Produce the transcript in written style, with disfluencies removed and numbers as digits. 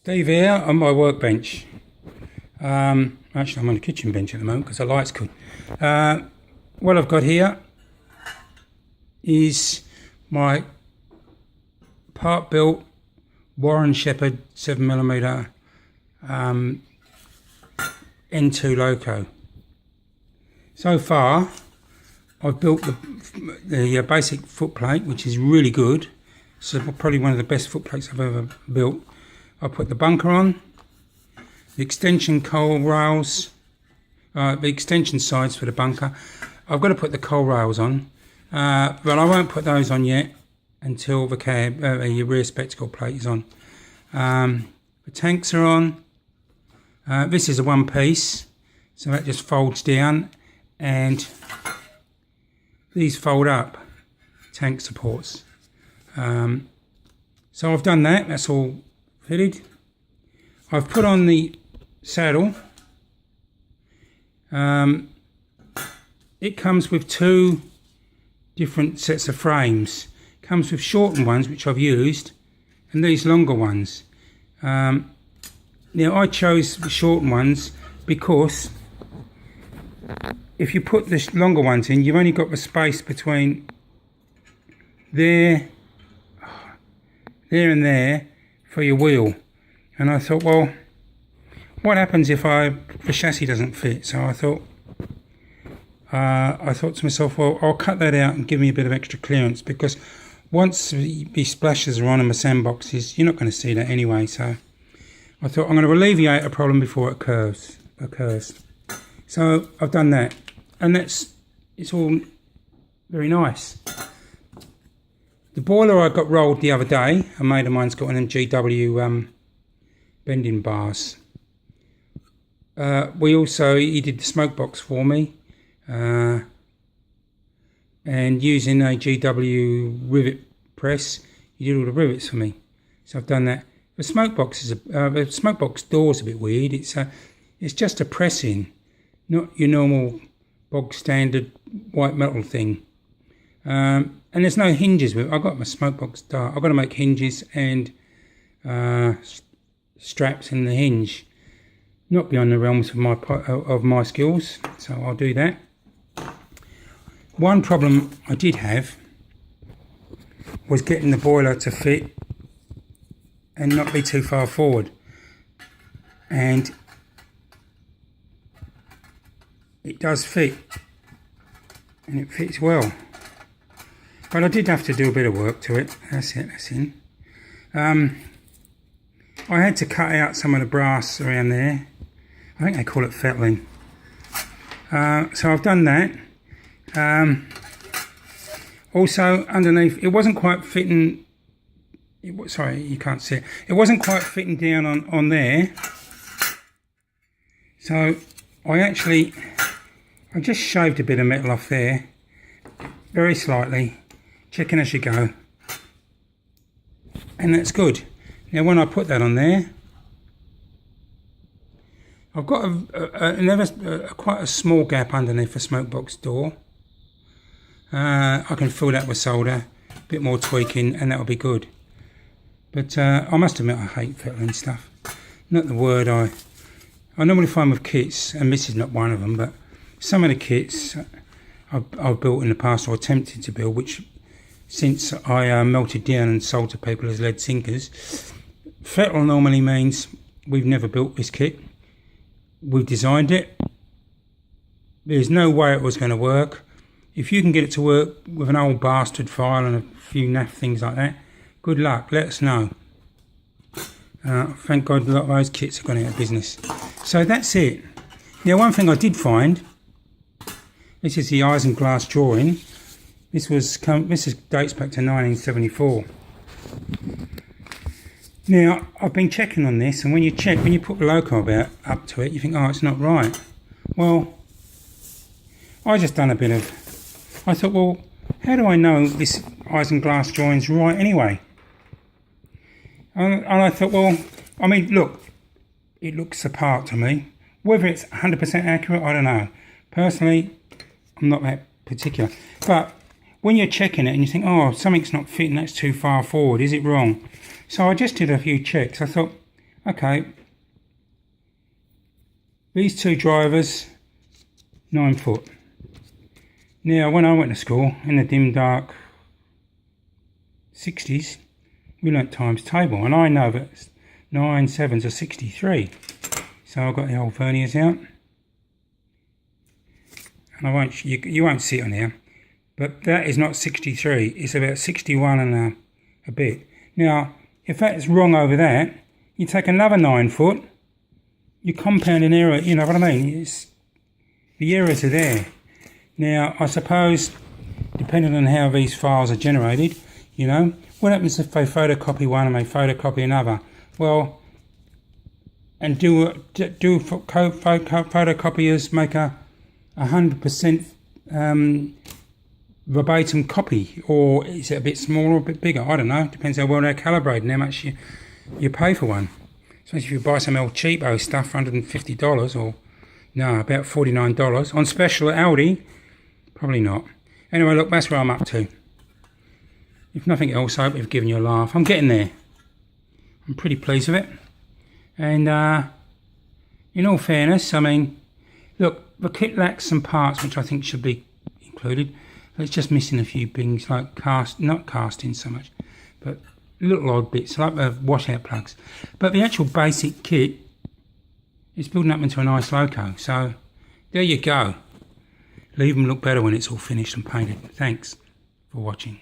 Steve here on my workbench. Actually, I'm on the kitchen bench at the moment because the light's good. What I've got here is my part-built Warren Shepard 7mm N2 loco. So far, I've built the basic footplate, which is really good. So probably one of the best footplates I've ever built. I put the bunker on, the extension coal rails, the extension sides for the bunker. I've got to put the coal rails on, but I won't put those on yet until the rear spectacle plate is on. The tanks are on. This is a one piece, so that just folds down, and these fold up, tank supports. So I've done that, that's all fitted. I've put on the saddle. It comes with two different sets of frames. It comes with shortened ones, which I've used, and these longer ones. Now I chose the shortened ones because if you put the longer ones in, you've only got the space between there and there for your wheel. And I thought, well, what happens if the chassis doesn't fit? So I thought to myself, well, I'll cut that out and give me a bit of extra clearance, because once the splashes are on and the sandboxes, you're not going to see that anyway. So I thought I'm going to alleviate a problem before it occurs. So I've done that, and it's all very nice. The boiler I got rolled the other day, a mate of mine's got one of them GW bending bars. He did the smoke box for me, and using a GW rivet press, he did all the rivets for me. So I've done that. The smoke box door's a bit weird. It's just a pressing, not your normal bog standard white metal thing. And there's no hinges with it. I've got my smoke box dart. I've got to make hinges and straps in the hinge. Not beyond the realms of my skills, so I'll do that. One problem I did have was getting the boiler to fit and not be too far forward. And it does fit, and it fits well. But I did have to do a bit of work to it. That's in. I had to cut out some of the brass around there. I think they call it fettling. So I've done that. Also underneath, it wasn't quite fitting. Sorry, you can't see it. It wasn't quite fitting down on there. So I just shaved a bit of metal off there, very slightly. Checking as you go, and that's good. Now when I put that on there, I've got quite a small gap underneath the smoke box door. I can fill that with solder, a bit more tweaking, and that'll be good. But I must admit, I hate fettling stuff. Not the word I normally find with kits, and this is not one of them, but some of the kits I've built in the past, or attempted to build, which since I melted down and sold to people as lead sinkers. Fettle normally means we've never built this kit. We've designed it. There's no way it was going to work. If you can get it to work with an old bastard file and a few naff things like that, good luck, let us know. Thank God a lot of those kits have gone out of business. So that's it. Now one thing I did find, this is the Isinglass Drawing. This dates back to 1974. Now, I've been checking on this, and when you put the loco up to it, you think, oh, it's not right. Well, I thought, well, how do I know this Isinglass Drawing's right anyway? And I thought, well, I mean, look, it looks the part to me. Whether it's 100% accurate, I don't know. Personally, I'm not that particular. But when you're checking it and you think, oh, something's not fitting, that's too far forward, is it wrong? So I just did a few checks. I thought, Okay. These two drivers, 9 foot. Now, when I went to school in the dim dark 60s, we learnt times table, and I know that 9 sevens are 63. So I've got the old verniers out, and you won't see it on here, but that is not 63. It's about 61 and a bit. Now, if that's wrong over that, you take another 9 foot. You compound an error. You know what I mean? The errors are there. Now, I suppose, depending on how these files are generated, you know, what happens if they photocopy one and they photocopy another? Well, and do photocopiers make a 100% verbatim copy, or is it a bit smaller or a bit bigger? I don't know. Depends how well they're calibrated and how much you pay for one. So if you buy some old cheapo stuff for $150, or no, about $49 on special at Aldi, probably not. Anyway, look, that's where I'm up to. If nothing else, I hope I've given you a laugh. I'm getting there. I'm pretty pleased with it. And in all fairness, I mean, look, the kit lacks some parts which I think should be included. It's just missing a few things like not casting so much, but little odd bits like the washout plugs. But the actual basic kit is building up into a nice loco. So there you go. Leave them look better when it's all finished and painted. Thanks for watching.